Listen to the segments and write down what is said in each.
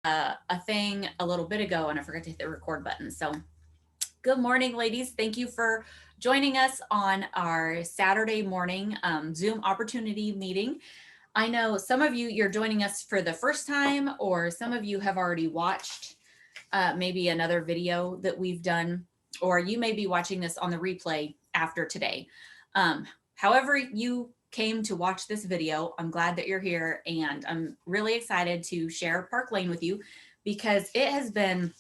a thing a little bit ago and I forgot to hit the record button. So good morning, ladies. Thank you for joining us on our Saturday morning Zoom opportunity meeting. I know some of you, you're joining us for the first time, or some of you have already watched maybe another video that we've done, or you may be watching this on the replay after today. However you came to watch this video, I'm glad that you're here, and I'm really excited to share Park Lane with you because it has been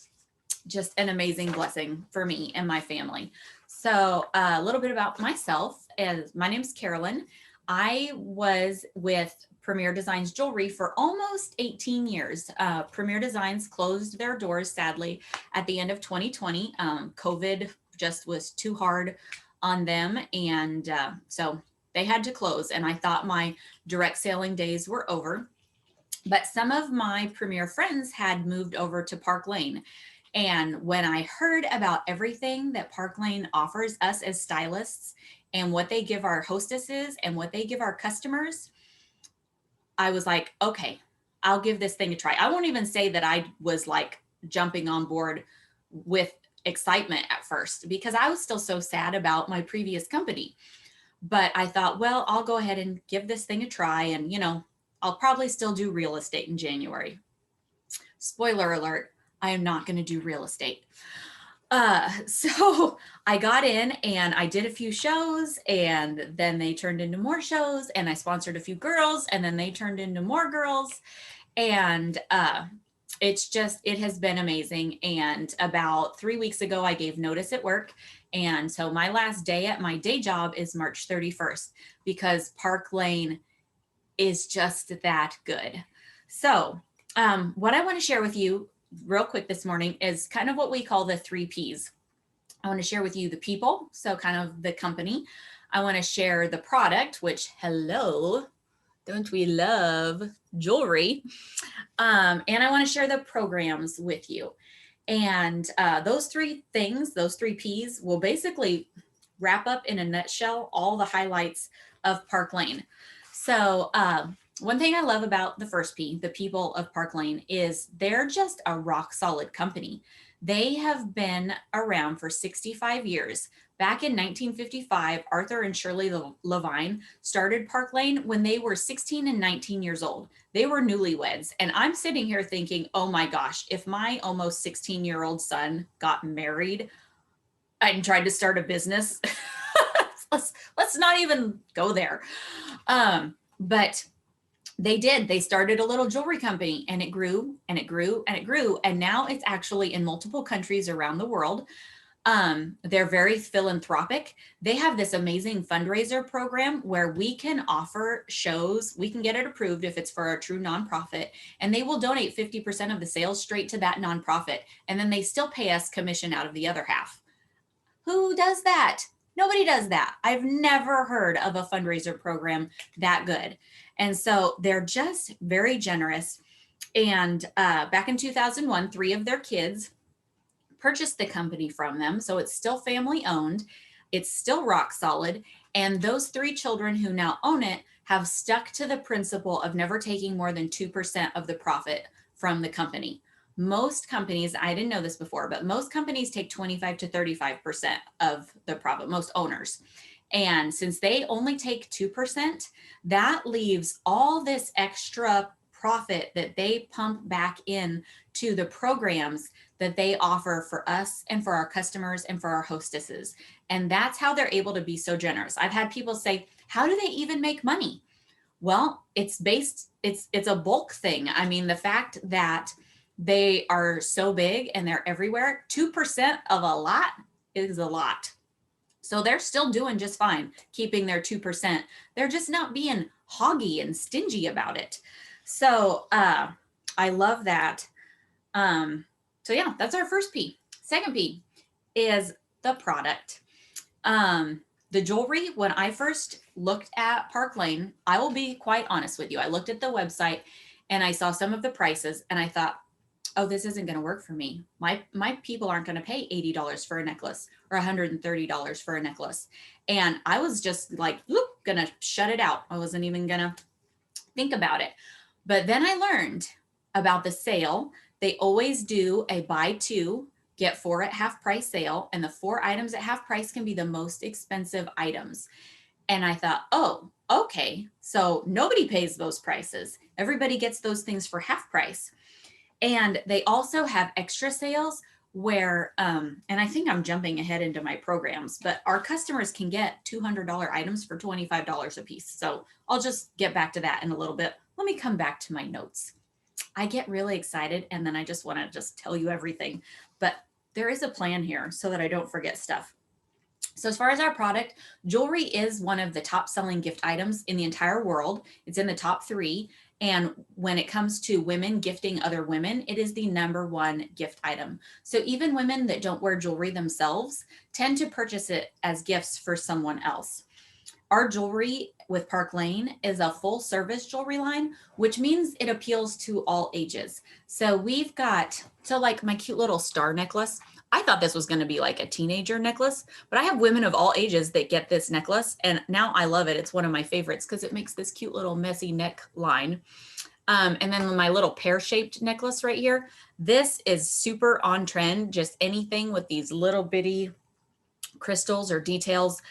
just an amazing blessing for me and my family. So a little bit about myself, as my name's Carolyn. I was with Premier Designs Jewelry for almost 18 years. Premier Designs closed their doors, sadly, at the end of 2020. COVID just was too hard on them. And so they had to close. And I thought my direct selling days were over. But some of my Premier friends had moved over to Park Lane. And when I heard about everything that Park Lane offers us as stylists and what they give our hostesses and what they give our customers, I was like, okay, I'll give this thing a try. I won't even say that I was like jumping on board with excitement at first because I was still so sad about my previous company. But I thought, well, I'll go ahead and give this thing a try. And, I'll probably still do real estate in January. Spoiler alert, I am not going to do real estate. So I got in and I did a few shows, and then they turned into more shows, and I sponsored a few girls, and then they turned into more girls. And it has been amazing. And about 3 weeks ago, I gave notice at work. And so my last day at my day job is March 31st because Park Lane is just that good. So what I want to share with you real quick this morning is kind of what we call the 3 Ps. I want to share with you the people, so kind of the company. I want to share the product, which, hello, don't we love jewelry? And I want to share the programs with you. And those 3 things, those 3 Ps will basically wrap up in a nutshell all the highlights of Park Lane. So one thing I love about the first P, the people of Park Lane, is they're just a rock solid company. They have been around for 65 years. Back in 1955, Arthur and Shirley Levine started Park Lane when they were 16 and 19 years old. They were newlyweds. And I'm sitting here thinking, oh my gosh, if my almost 16-year-old son got married and tried to start a business, let's not even go there. But they did. They started a little jewelry company, and it grew and it grew and it grew. And now it's actually in multiple countries around the world. They're very philanthropic. They have this amazing fundraiser program where we can offer shows. We can get it approved if it's for a true nonprofit, and they will donate 50% of the sales straight to that nonprofit. And then they still pay us commission out of the other half. Who does that? Nobody does that. I've never heard of a fundraiser program that good. And so they're just very generous. And back in 2001, 3 of their kids purchased the company from them. So it's still family owned. It's still rock solid. And those 3 children who now own it have stuck to the principle of never taking more than 2% of the profit from the company. Most companies, I didn't know this before, but most companies take 25 to 35% of the profit, most owners. And since they only take 2%, that leaves all this extra profit that they pump back in to the programs that they offer for us and for our customers and for our hostesses. And that's how they're able to be so generous. I've had people say, how do they even make money? Well, it's a bulk thing. I mean, the fact that they are so big and they're everywhere, 2% of a lot is a lot. So they're still doing just fine, keeping their 2%. They're just not being hoggy and stingy about it. So I love that. So yeah, that's our first P. Second P is the product. The jewelry, when I first looked at Park Lane, I will be quite honest with you. I looked at the website and I saw some of the prices and I thought, oh, this isn't going to work for me. My people aren't going to pay $80 for a necklace or $130 for a necklace. And I was just like, going to shut it out. I wasn't even going to think about it. But then I learned about the sale they always do a buy two, get four at half price sale. And the 4 items at half price can be the most expensive items. And I thought, oh, okay. So nobody pays those prices. Everybody gets those things for half price. And they also have extra sales where, and I think I'm jumping ahead into my programs, but our customers can get $200 items for $25 a piece. So I'll just get back to that in a little bit. Let me come back to my notes. I get really excited and then I just want to just tell you everything, but there is a plan here so that I don't forget stuff. So as far as our product, jewelry is one of the top selling gift items in the entire world. It's in the top 3. And when it comes to women gifting other women, it is the #1 gift item. So even women that don't wear jewelry themselves tend to purchase it as gifts for someone else. Our jewelry with Park Lane is a full service jewelry line, which means it appeals to all ages. So we've got, so like my cute little star necklace, I thought this was going to be like a teenager necklace, but I have women of all ages that get this necklace. And now I love it. It's one of my favorites because it makes this cute little messy neckline. And then my little pear-shaped necklace right here. This is super on trend. Just anything with these little bitty crystals or details.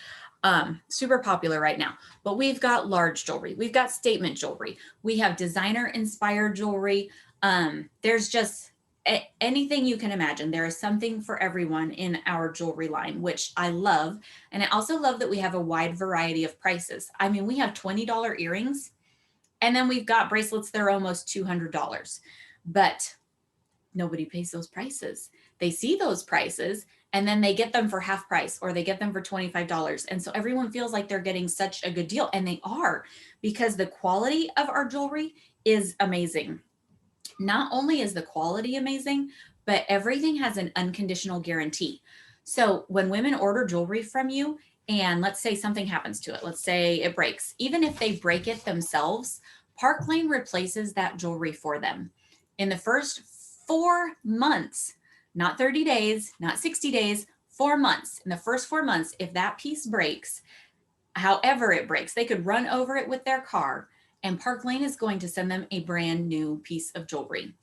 Super popular right now. But we've got large jewelry. We've got statement jewelry. We have designer inspired jewelry. There's just anything you can imagine. There is something for everyone in our jewelry line, which I love. And I also love that we have a wide variety of prices. I mean, we have $20 earrings, and then we've got bracelets that are almost $200, but nobody pays those prices. They see those prices and then they get them for half price or they get them for $25. And so everyone feels like they're getting such a good deal, and they are, because the quality of our jewelry is amazing. Not only is the quality amazing, but everything has an unconditional guarantee. So when women order jewelry from you and let's say something happens to it, let's say it breaks, even if they break it themselves, Park Lane replaces that jewelry for them. In the first 4 months, not 30 days, not 60 days, 4 months. In the first 4 months, if that piece breaks, however it breaks, they could run over it with their car, and Park Lane is going to send them a brand new piece of jewelry.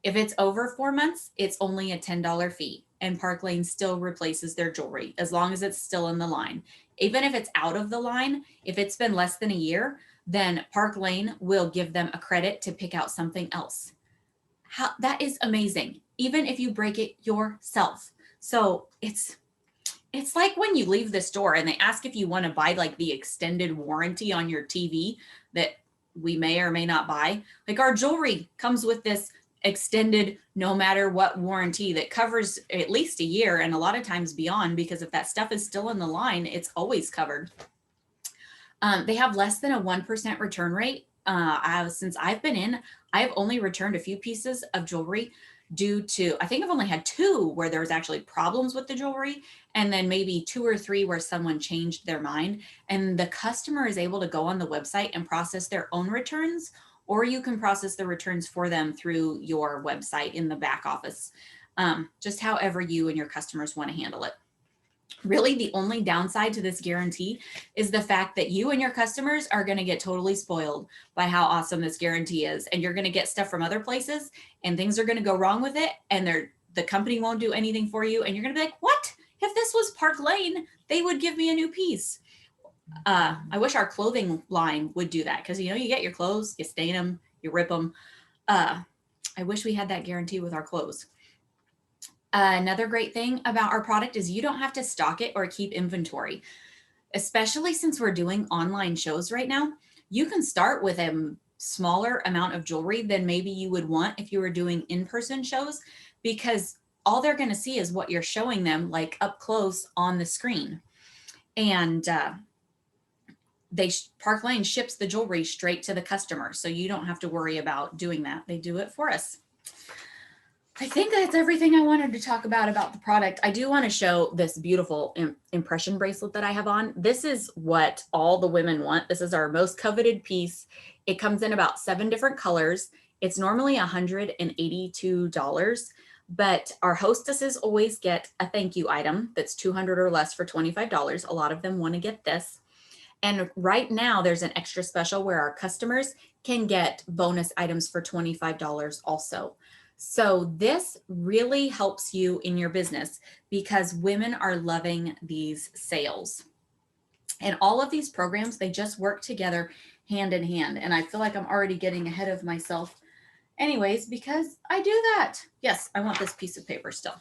If it's over 4 months, it's only a $10 fee, and Park Lane still replaces their jewelry as long as it's still in the line. Even if it's out of the line, if it's been less than a year, then Park Lane will give them a credit to pick out something else. That is amazing, even if you break it yourself. So it's like when you leave the store and they ask if you want to buy like the extended warranty on your TV that we may or may not buy. Like our jewelry comes with this extended no matter what warranty that covers at least a year and a lot of times beyond, because if that stuff is still in the line, it's always covered. They have less than a 1% return rate. Since I've been in, I've only returned a few pieces of jewelry due to, I think I've only had 2 where there was actually problems with the jewelry, and then maybe 2 or 3 where someone changed their mind, and the customer is able to go on the website and process their own returns, or you can process the returns for them through your website in the back office, just however you and your customers want to handle it. Really, the only downside to this guarantee is the fact that you and your customers are going to get totally spoiled by how awesome this guarantee is. And you're going to get stuff from other places and things are going to go wrong with it. And the company won't do anything for you. And you're going to be like, what? If this was Park Lane, they would give me a new piece. I wish our clothing line would do that, because, you get your clothes, you stain them, you rip them. I wish we had that guarantee with our clothes. Another great thing about our product is you don't have to stock it or keep inventory, especially since we're doing online shows right now. You can start with a smaller amount of jewelry than maybe you would want if you were doing in-person shows, because all they're going to see is what you're showing them like up close on the screen. And Park Lane ships the jewelry straight to the customer, so you don't have to worry about doing that. They do it for us. I think that's everything I wanted to talk about the product. I do want to show this beautiful impression bracelet that I have on. This is what all the women want. This is our most coveted piece. It comes in about 7 different colors. It's normally $182, but our hostesses always get a thank you item that's $200 or less for $25. A lot of them want to get this. And right now there's an extra special where our customers can get bonus items for $25 also. So this really helps you in your business because women are loving these sales. And all of these programs, they just work together hand in hand. And I feel like I'm already getting ahead of myself anyways, because I do that. Yes, I want this piece of paper still.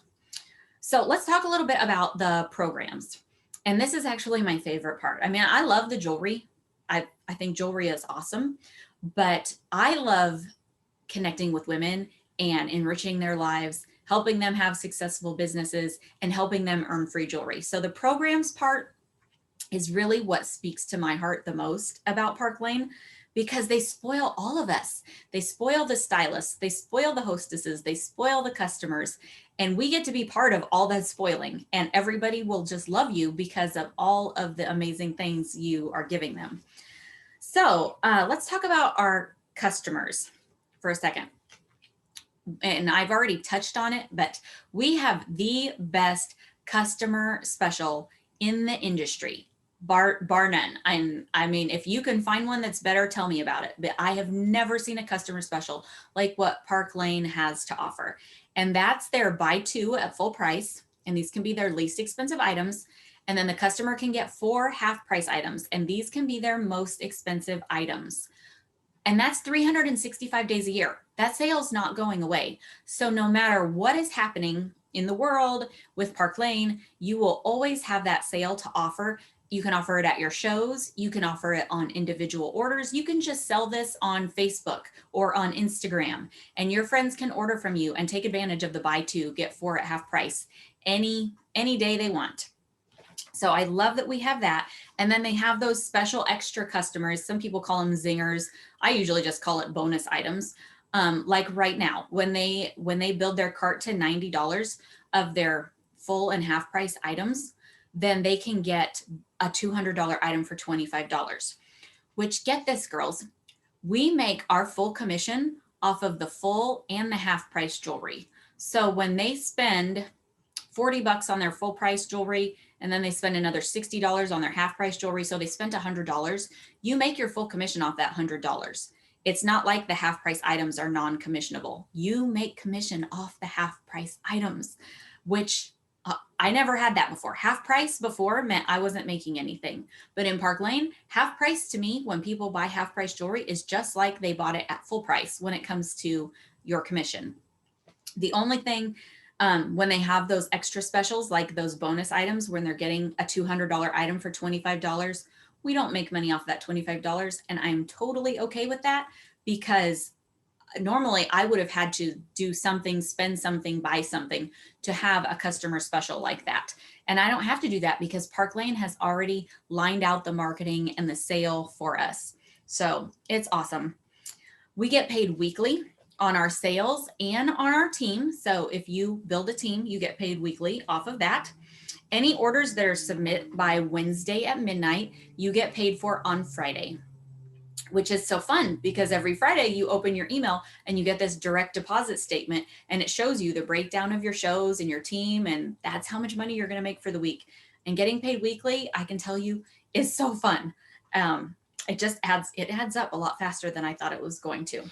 So let's talk a little bit about the programs. And this is actually my favorite part. I mean, I love the jewelry. I think jewelry is awesome, but I love connecting with women and enriching their lives, helping them have successful businesses, and helping them earn free jewelry. So the programs part is really what speaks to my heart the most about Park Lane, because they spoil all of us. They spoil the stylists, they spoil the hostesses, they spoil the customers, and we get to be part of all that spoiling. And everybody will just love you because of all of the amazing things you are giving them. So let's talk about our customers for a second. And I've already touched on it, but we have the best customer special in the industry, bar none. I mean, if you can find one that's better, tell me about it. But I have never seen a customer special like what Park Lane has to offer. And that's their buy two at full price. And these can be their least expensive items. And then the customer can get 4 half price items. And these can be their most expensive items. And that's 365 days a year. That sale's not going away. So no matter what is happening in the world with Park Lane, you will always have that sale to offer. You can offer it at your shows. You can offer it on individual orders. You can just sell this on Facebook or on Instagram, and your friends can order from you and take advantage of the buy two, get 4 at half price any day they want. So I love that we have that. And then they have those special extra customers. Some people call them zingers. I usually just call it bonus items. Like right now, when they build their cart to $90 of their full and half price items, then they can get a $200 item for $25, which, get this, girls, we make our full commission off of the full and the half price jewelry. So when they spend $40 on their full price jewelry, and then they spend another $60 on their half price jewelry, so they spent $100, you make your full commission off that $100. It's not like the half price items are non-commissionable. You make commission off the half price items, which I never had that before. Half price before meant I wasn't making anything. But in Park Lane, half price to me, when people buy half price jewelry, is just like they bought it at full price when it comes to your commission. The only thing, when they have those extra specials, like those bonus items, when they're getting a $200 item for $25, we don't make money off that $25. And I'm totally okay with that, because normally I would have had to do something, spend something, buy something to have a customer special like that. And I don't have to do that because Park Lane has already lined out the marketing and the sale for us. So it's awesome. We get paid weekly on our sales and on our team. So if you build a team, you get paid weekly off of that. Any orders that are submit by Wednesday at midnight, you get paid for on Friday, which is so fun because every Friday you open your email and you get this direct deposit statement, and it shows you the breakdown of your shows and your team, and that's how much money you're going to make for the week. And getting paid weekly, I can tell you, is so fun. It adds up a lot faster than I thought it was going to.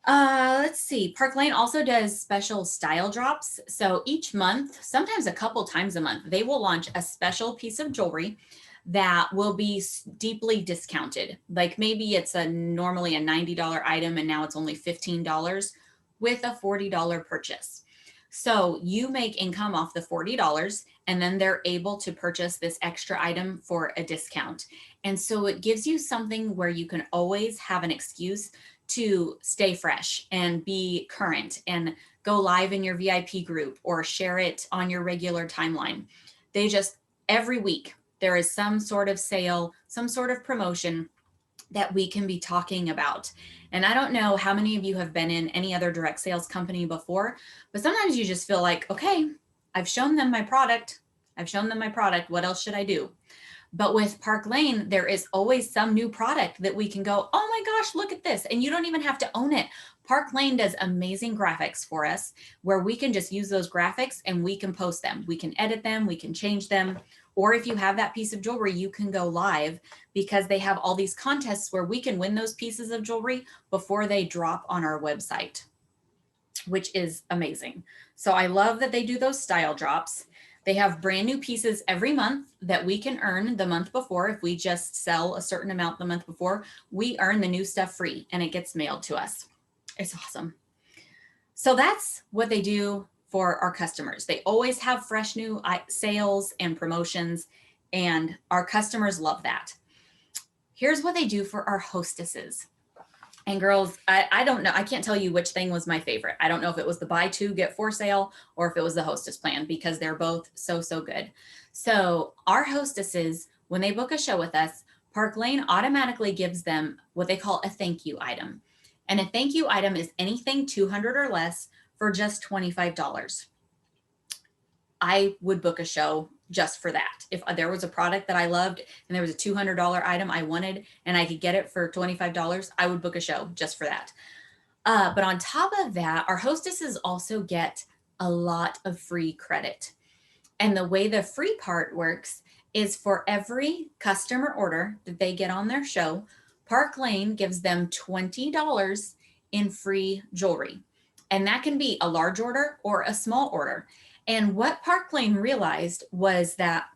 Let's see. Park Lane also does special style drops. So each month, sometimes a couple times a month, they will launch a special piece of jewelry that will be deeply discounted. Like maybe it's normally a $90 item and now it's only $15 with a $40 purchase. So you make income off the $40, and then they're able to purchase this extra item for a discount. And so it gives you something where you can always have an excuse to stay fresh and be current and go live in your VIP group or share it on your regular timeline. Every week, there is some sort of sale, some sort of promotion that we can be talking about. And I don't know how many of you have been in any other direct sales company before, but sometimes you just feel like, okay, I've shown them my product. What else should I do? But with Park Lane, there is always some new product that we can go, oh my gosh, look at this. And you don't even have to own it. Park Lane does amazing graphics for us where we can just use those graphics and we can post them. We can edit them, we can change them. Or if you have that piece of jewelry, you can go live because they have all these contests where we can win those pieces of jewelry before they drop on our website. which is amazing. So I love that they do those style drops. They have brand new pieces every month that we can earn the month before. If we just sell a certain amount the month before, we earn the new stuff free and it gets mailed to us. It's awesome. So that's what they do for our customers. They always have fresh new sales and promotions, and our customers love that. Here's what they do for our hostesses. And girls, I don't know. I can't tell you which thing was my favorite. I don't know if it was the buy two, get four sale or if it was the hostess plan, because they're both so, so good. So our hostesses, when they book a show with us, Park Lane automatically gives them what they call a thank you item. And a thank you item is anything 200 or less for just $25. I would book a show just for that. If there was a product that I loved and there was a $200 item I wanted and I could get it for $25, I would book a show just for that. But on top of that, our hostesses also get a lot of free credit. And the way the free part works is for every customer order that they get on their show, Park Lane gives them $20 in free jewelry. And that can be a large order or a small order. And what Park Lane realized was that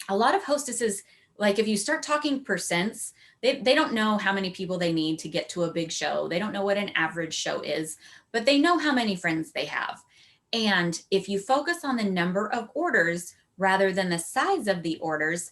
a lot of hostesses, like if you start talking percents, they don't know how many people they need to get to a big show. They don't know what an average show is, but they know how many friends they have. And if you focus on the number of orders rather than the size of the orders,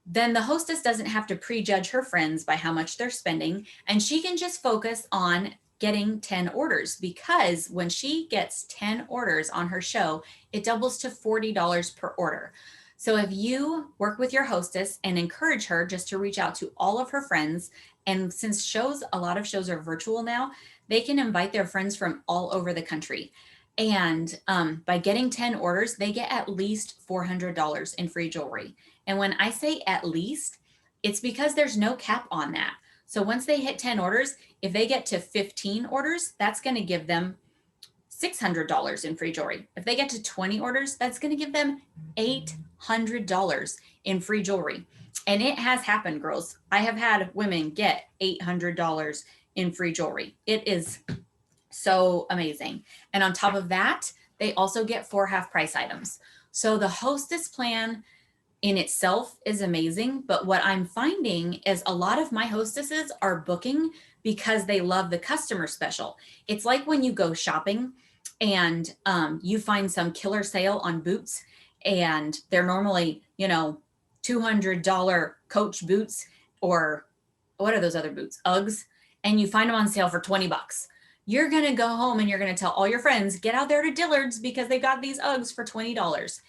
then the hostess doesn't have to prejudge her friends by how much they're spending. And she can just focus on getting 10 orders, because when she gets 10 orders on her show, it doubles to $40 per order. So if you work with your hostess and encourage her just to reach out to all of her friends, and since a lot of shows are virtual now, they can invite their friends from all over the country. And by getting 10 orders, they get at least $400 in free jewelry. And when I say at least, it's because there's no cap on that. So once they hit 10 orders, if they get to 15 orders, that's going to give them $600 in free jewelry. If they get to 20 orders, that's going to give them $800 in free jewelry. And it has happened, girls. I have had women get $800 in free jewelry. It is so amazing. And on top of that, they also get 4 half price items. So the hostess plan in itself is amazing. But what I'm finding is a lot of my hostesses are booking because they love the customer special. It's like when you go shopping and you find some killer sale on boots, and they're normally, $200 Coach boots, or what are those other boots? Uggs. And you find them on sale for $20. You're going to go home and you're going to tell all your friends, get out there to Dillard's because they got these Uggs for $20.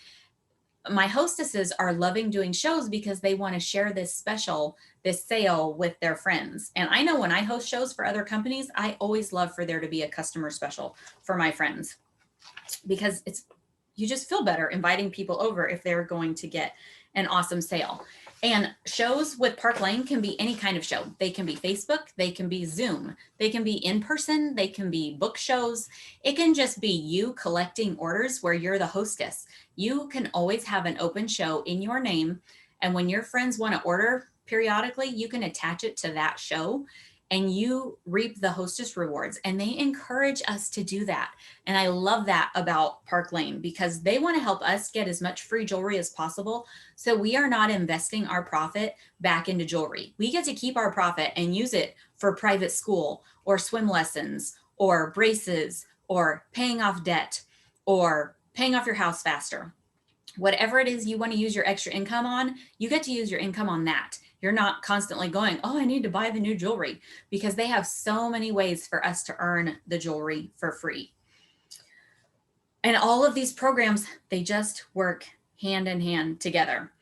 My hostesses are loving doing shows because they want to share this sale with their friends. And I know when I host shows for other companies, I always love for there to be a customer special for my friends, because you just feel better inviting people over if they're going to get an awesome sale. And shows with Park Lane can be any kind of show. They can be Facebook, they can be Zoom, they can be in person, they can be book shows. It can just be you collecting orders where you're the hostess. You can always have an open show in your name. And when your friends want to order periodically, you can attach it to that show and you reap the hostess rewards. And they encourage us to do that. And I love that about Park Lane, because they want to help us get as much free jewelry as possible. So we are not investing our profit back into jewelry. We get to keep our profit and use it for private school or swim lessons or braces or paying off debt or paying off your house faster. Whatever it is you want to use your extra income on, you get to use your income on that. You're not constantly going, oh, I need to buy the new jewelry, because they have so many ways for us to earn the jewelry for free. And all of these programs, they just work hand in hand together.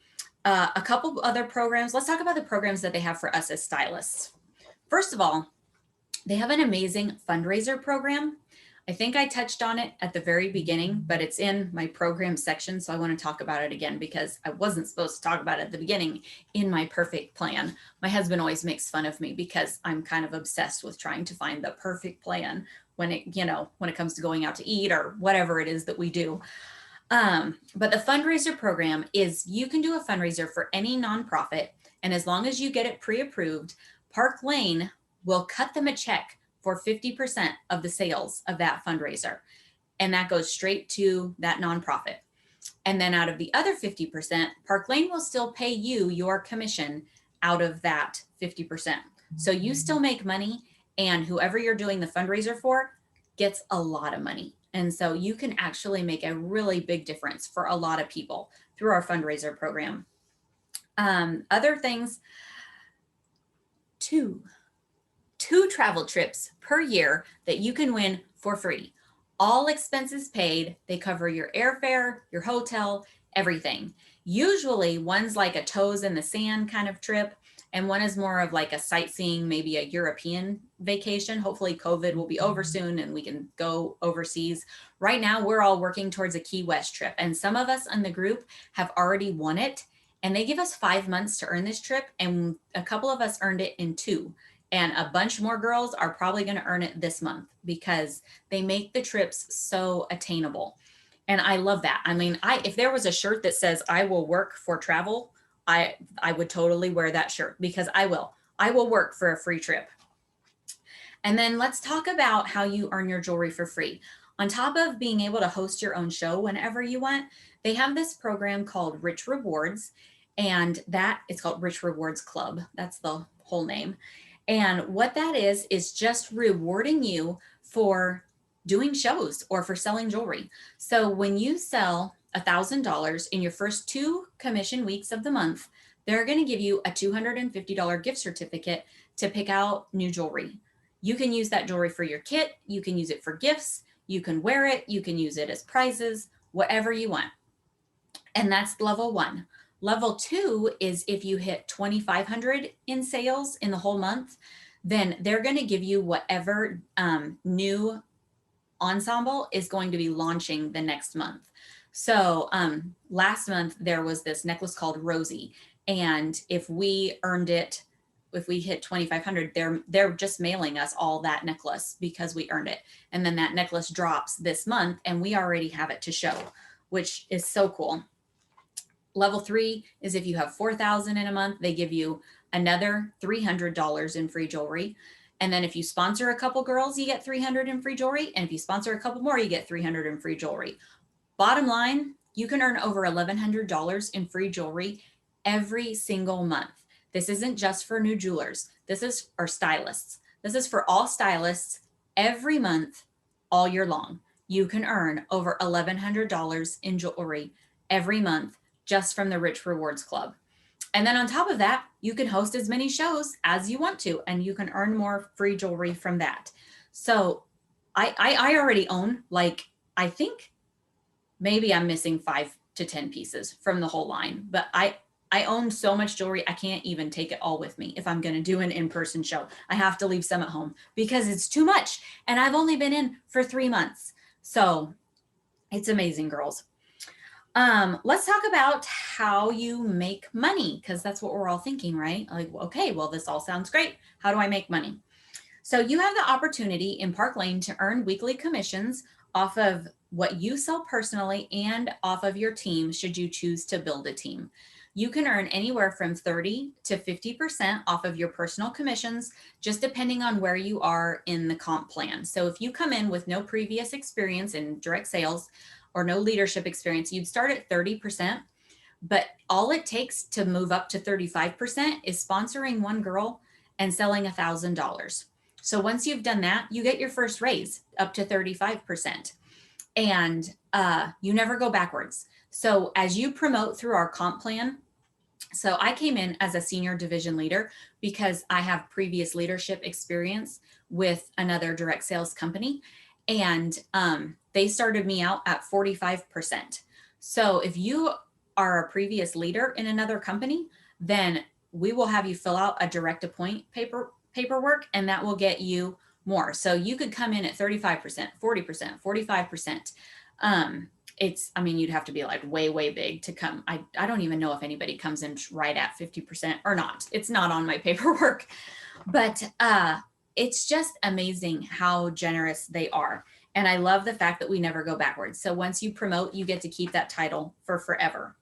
A couple other programs. Let's talk about the programs that they have for us as stylists. First of all, they have an amazing fundraiser program. I think I touched on it at the very beginning, but it's in my program section. So I want to talk about it again, because I wasn't supposed to talk about it at the beginning in my perfect plan. My husband always makes fun of me because I'm kind of obsessed with trying to find the perfect plan when it comes to going out to eat or whatever it is that we do. But the fundraiser program is, you can do a fundraiser for any nonprofit. And as long as you get it pre-approved, Park Lane will cut them a check for 50% of the sales of that fundraiser. And that goes straight to that nonprofit. And then out of the other 50%, Park Lane will still pay you your commission out of that 50%. So you still make money, and whoever you're doing the fundraiser for gets a lot of money. And so you can actually make a really big difference for a lot of people through our fundraiser program. Other things, two travel trips per year that you can win for free. All expenses paid. They cover your airfare, your hotel, everything. Usually one's like a toes in the sand kind of trip, and one is more of like a sightseeing, maybe a European vacation. Hopefully COVID will be over soon and we can go overseas. Right now, we're all working towards a Key West trip, and some of us in the group have already won it, and they give us 5 months to earn this trip, and a couple of us earned it in 2. And a bunch more girls are probably going to earn it this month because they make the trips so attainable. And I love that. I mean, if there was a shirt that says I will work for travel, I would totally wear that shirt, because I will work for a free trip. And then let's talk about how you earn your jewelry for free. On top of being able to host your own show whenever you want, they have this program called Rich Rewards, and that it's called Rich Rewards Club. That's the whole name. And what that is just rewarding you for doing shows or for selling jewelry. So when you sell $1,000 in your first 2 commission weeks of the month, they're going to give you a $250 gift certificate to pick out new jewelry. You can use that jewelry for your kit. You can use it for gifts. You can wear it. You can use it as prizes, whatever you want. And that's level 1. Level 2 is if you hit 2,500 in sales in the whole month, then they're going to give you whatever new ensemble is going to be launching the next month. So last month there was this necklace called Rosie, and if we earned it, if we hit 2,500, they're just mailing us all that necklace because we earned it. And then that necklace drops this month, and we already have it to show, which is so cool. Level 3 is if you have 4,000 in a month, they give you another $300 in free jewelry. And then if you sponsor a couple girls, you get $300 in free jewelry. And if you sponsor a couple more, you get $300 in free jewelry. Bottom line, you can earn over $1,100 in free jewelry every single month. This isn't just for new jewelers. This is for stylists. This is for all stylists every month, all year long. You can earn over $1,100 in jewelry every month just from the Rich Rewards Club. And then on top of that, you can host as many shows as you want to, and you can earn more free jewelry from that. So I already own, like, I think maybe I'm missing 5 to 10 pieces from the whole line, but I own so much jewelry, I can't even take it all with me if I'm going to do an in-person show. I have to leave some at home because it's too much. And I've only been in for 3 months. So it's amazing, girls. Let's talk about how you make money, because that's what we're all thinking, right? Like, okay, well, this all sounds great. How do I make money? So you have the opportunity in Park Lane to earn weekly commissions off of what you sell personally and off of your team, should you choose to build a team. You can earn anywhere from 30 to 50% off of your personal commissions, just depending on where you are in the comp plan. So if you come in with no previous experience in direct sales or no leadership experience, you'd start at 30%, but all it takes to move up to 35% is sponsoring one girl and selling $1,000. So once you've done that, you get your first raise up to 35%, and you never go backwards. So as you promote through our comp plan, so I came in as a senior division leader because I have previous leadership experience with another direct sales company, and they started me out at 45%. So if you are a previous leader in another company, then we will have you fill out a direct appoint paperwork, and that will get you more. So you could come in at 35%, 40%, 45%. I mean, you'd have to be like way, way big to come. I don't even know if anybody comes in right at 50% or not. It's not on my paperwork, but it's just amazing how generous they are. And I love the fact that we never go backwards. So once you promote, you get to keep that title for forever.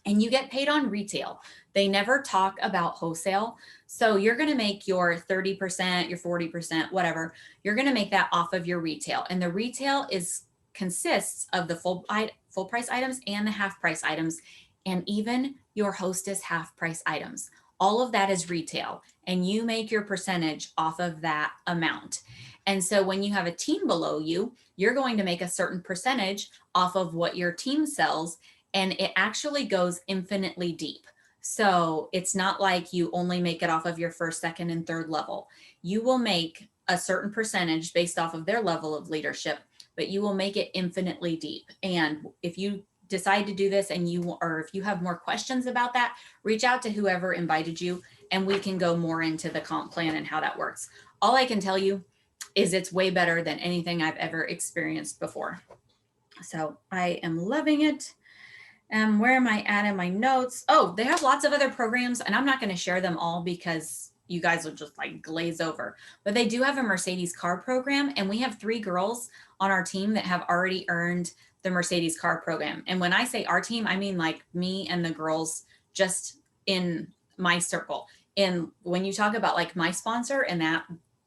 and you get paid on retail. They never talk about wholesale. So you're going to make your 30%, your 40%, whatever. You're going to make that off of your retail. And the retail is consists of the full price items and the half price items and even your Hostess half price items. All of that is retail and you make your percentage off of that amount. And so when you have a team below you, you're going to make a certain percentage off of what your team sells, and it actually goes infinitely deep. So it's not like you only make it off of your first, second, and third level. You will make a certain percentage based off of their level of leadership, but you will make it infinitely deep. And if you decide to do this and or if you have more questions about that, reach out to whoever invited you and we can go more into the comp plan and how that works. All I can tell you is it's way better than anything I've ever experienced before. So I am loving it. Where am I at in my notes? Oh, they have lots of other programs and I'm not going to share them all because you guys will just like glaze over, but they do have a Mercedes car program. And we have 3 girls on our team that have already earned the Mercedes car program. And when I say our team, I mean like me and the girls just in my circle. And when you talk about like my sponsor and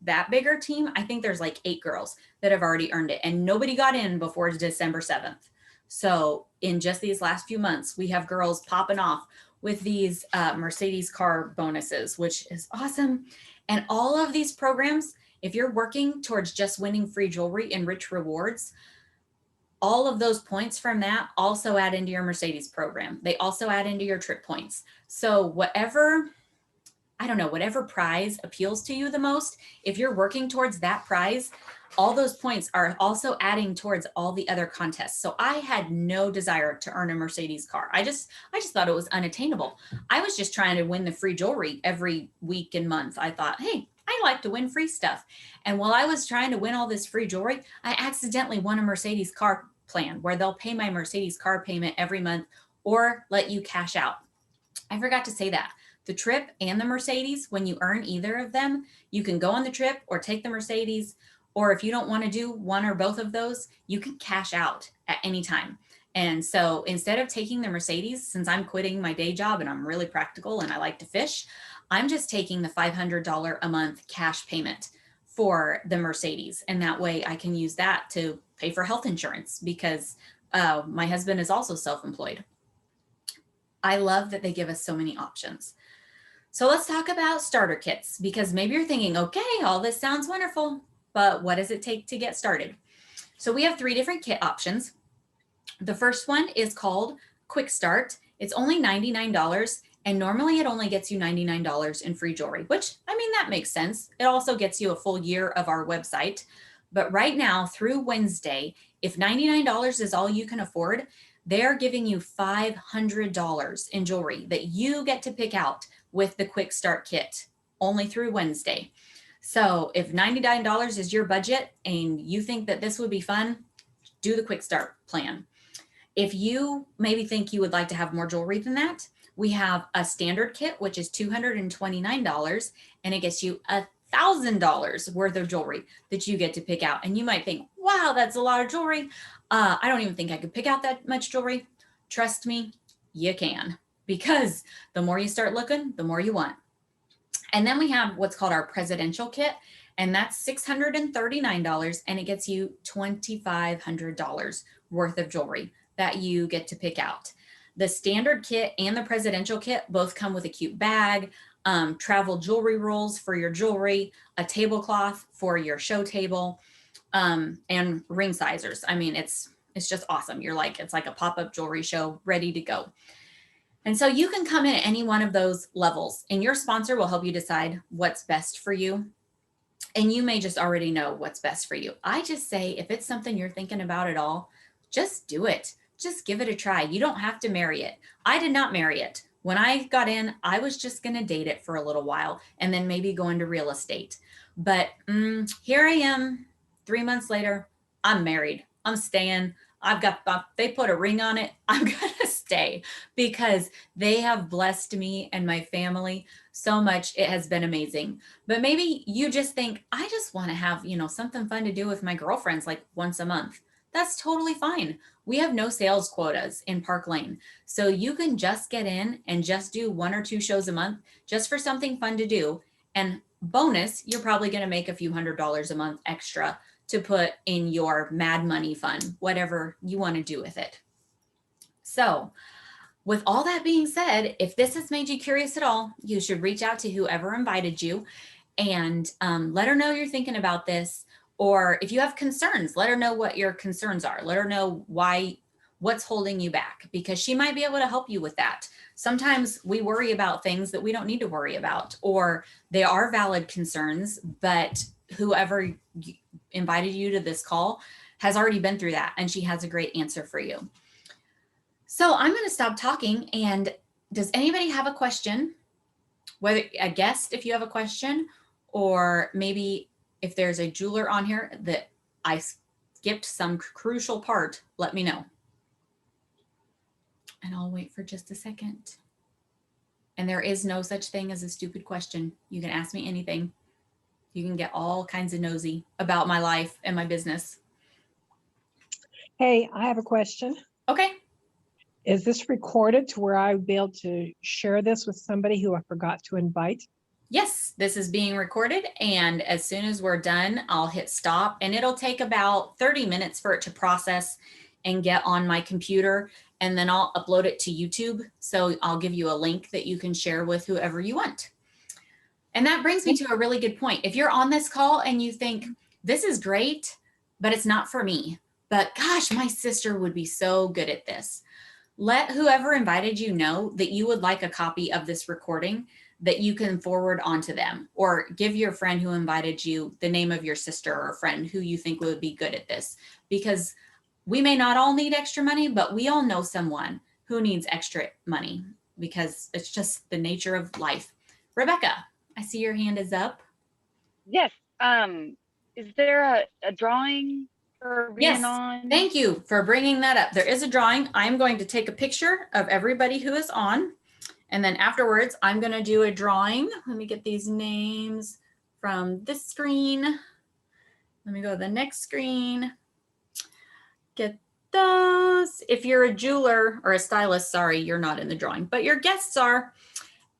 that bigger team, I think there's like 8 girls that have already earned it and nobody got in before December 7th. So in just these last few months, we have girls popping off with these Mercedes car bonuses, which is awesome. And all of these programs, if you're working towards just winning free jewelry and rich rewards, all of those points from that also add into your Mercedes program. They also add into your trip points. So whatever prize appeals to you the most, if you're working towards that prize, all those points are also adding towards all the other contests. So I had no desire to earn a Mercedes car. I just thought it was unattainable. I was just trying to win the free jewelry every week and month. I thought, hey, I like to win free stuff. And while I was trying to win all this free jewelry, I accidentally won a Mercedes car plan where they'll pay my Mercedes car payment every month or let you cash out. I forgot to say that. The trip and the Mercedes, when you earn either of them, you can go on the trip or take the Mercedes. Or if you don't want to do one or both of those, you can cash out at any time. And so instead of taking the Mercedes, since I'm quitting my day job and I'm really practical and I like to fish, I'm just taking the $500 a month cash payment for the Mercedes. And that way I can use that to pay for health insurance because my husband is also self-employed. I love that they give us so many options. So let's talk about starter kits because maybe you're thinking, okay, all this sounds wonderful, but what does it take to get started? So we have 3 different kit options. The first one is called Quick Start. It's only $99 and normally it only gets you $99 in free jewelry, which I mean, that makes sense. It also gets you a full year of our website. But right now through Wednesday, if $99 is all you can afford, they're giving you $500 in jewelry that you get to pick out with the Quick Start Kit only through Wednesday. So if $99 is your budget and you think that this would be fun, do the Quick Start plan. If you maybe think you would like to have more jewelry than that, we have a standard kit, which is $229, and it gets you $1,000 worth of jewelry that you get to pick out. And you might think, wow, that's a lot of jewelry. I don't even think I could pick out that much jewelry. Trust me, you can, because the more you start looking, the more you want. And then we have what's called our presidential kit, and that's $639, and it gets you $2,500 worth of jewelry that you get to pick out. The standard kit and the presidential kit both come with a cute bag, travel jewelry rolls for your jewelry, a tablecloth for your show table, and ring sizers. I mean, it's just awesome. It's like a pop-up jewelry show ready to go. And so you can come in at any one of those levels and your sponsor will help you decide what's best for you. And you may just already know what's best for you. I just say, if it's something you're thinking about at all, just do it. Just give it a try. You don't have to marry it. I did not marry it. When I got in, I was just going to date it for a little while and then maybe go into real estate. But here I am 3 months later, I'm married. I'm staying. They put a ring on it. I'm going to stay because they have blessed me and my family so much. It has been amazing. But maybe you just think, I just want to have, something fun to do with my girlfriends like once a month. that's totally fine. We have no sales quotas in Park Lane. So you can just get in and just do 1 or 2 shows a month just for something fun to do. And bonus, you're probably going to make a few $100s a month extra to put in your Mad Money fund, whatever you want to do with it. So with all that being said, if this has made you curious at all, you should reach out to whoever invited you and let her know you're thinking about this. Or if you have concerns, let her know what your concerns are. Let her know what's holding you back, because she might be able to help you with that. Sometimes we worry about things that we don't need to worry about, or they are valid concerns, but whoever invited you to this call has already been through that and she has a great answer for you. So I'm going to stop talking. And does anybody have a question? Whether a guest, if you have a question, or maybe if there's a jeweler on here that I skipped some crucial part, let me know. And I'll wait for just a second. And there is no such thing as a stupid question. You can ask me anything. You can get all kinds of nosy about my life and my business. Hey, I have a question. Okay. Is this recorded to where I would be able to share this with somebody who I forgot to invite? Yes, this is being recorded, and as soon as we're done, I'll hit stop, and it'll take about 30 minutes for it to process and get on my computer, and then I'll upload it to YouTube. So I'll give you a link that you can share with whoever you want. And that brings me to a really good point. If you're on this call and you think, this is great, but it's not for me, but gosh, my sister would be so good at this. Let whoever invited you know that you would like a copy of this recording that you can forward on to them, or give your friend who invited you the name of your sister or friend who you think would be good at this, because we may not all need extra money, but we all know someone who needs extra money, because it's just the nature of life. Rebecca, I see your hand is up. Yes. Is there a drawing for being Yes. on? Thank you for bringing that up. There is a drawing. I'm going to take a picture of everybody who is on. And then afterwards, I'm going to do a drawing. Let me get these names from this screen. Let me go to the next screen. Get those. If you're a jeweler or a stylist, sorry, you're not in the drawing, but your guests are.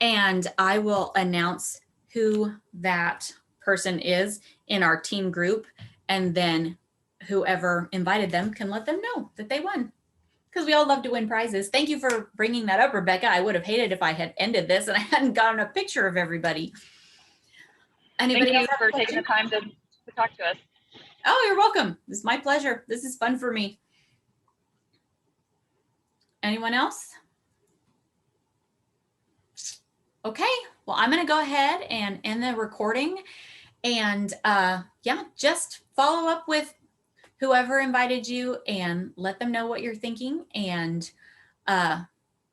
And I will announce who that person is in our team group. And then whoever invited them can let them know that they won, because we all love to win prizes. Thank you for bringing that up, Rebecca. I would have hated if I had ended this and I hadn't gotten a picture of everybody. Anybody Thank you for taking the time to talk to us. Oh, you're welcome. This is my pleasure. This is fun for me. Anyone else? Okay, well, I'm going to go ahead and end the recording. And yeah, just follow up with whoever invited you and let them know what you're thinking. And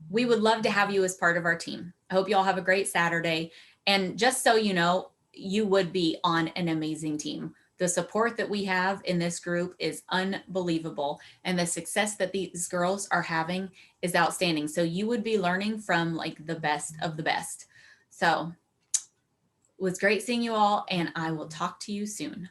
we would love to have you as part of our team. I hope you all have a great Saturday. And just so you know, you would be on an amazing team. The support that we have in this group is unbelievable. And the success that these girls are having is outstanding. So you would be learning from like the best of the best. So it was great seeing you all, and I will talk to you soon.